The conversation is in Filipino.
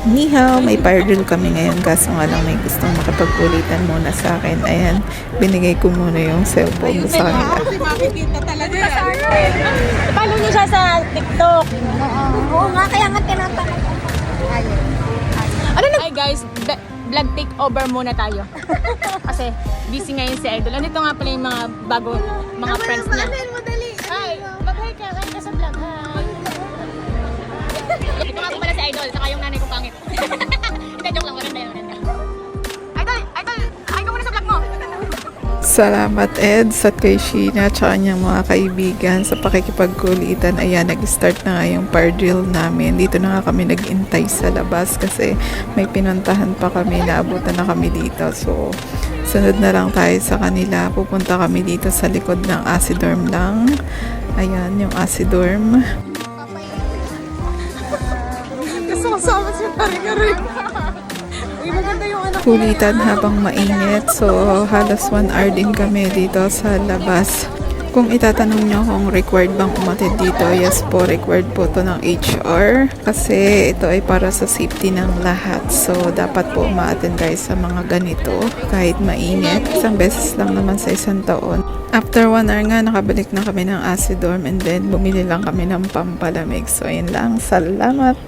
Nihaw, may fire drill kami ngayon kaso nga lang may gustong makipagkulitan muna sa akin. Ayan, binigay ko muna yung cellphone ko sa kanila. Makikita talaga. Follow niyo siya sa TikTok. Oo nga, kaya nga tinatanong. Ayun. Ano na? Hi guys, vlog take over muna tayo. Kasi busy ngayon si Idol. Andito nga pala yung mga bago, mga friends niya. Madali. Hi! Mag-hi ka. Hi ka sa vlog. Hi! Ito nga po pala si Idol, saka yung nanay ko pangit. Hindi, joke lang. Maganda yun. Maganda. Idol! Idol! Hi ka muna sa vlog mo! Salamat Eds at kay Sheena at kanyang mga kaibigan sa pakikipagkulitan. Ayan, nag-start na nga yung fire drill namin. Dito na nga kami nag-intay sa labas kasi may pinuntahan pa kami. Naabutan na kami dito. So, sunod na lang tayo sa kanila. Pupunta kami dito sa likod ng Acidorm lang. Ayan, yung Acidorm. Kasama si Kari-Kari. Uy, maganda yung anak. Kulitan habang mainit. So, halos 1 hour din kami dito sa labas. Kung itatanong nyo kung required bang umatid dito, yes po, required po to ng HR. Kasi ito ay para sa safety ng lahat. So, dapat po umaattend tayo sa mga ganito kahit mainit. Isang beses lang naman sa isang taon. After 1 hour nga, nakabalik na kami ng Acidorm and then bumili lang kami ng pampalamig. So, ayun lang. Salamat!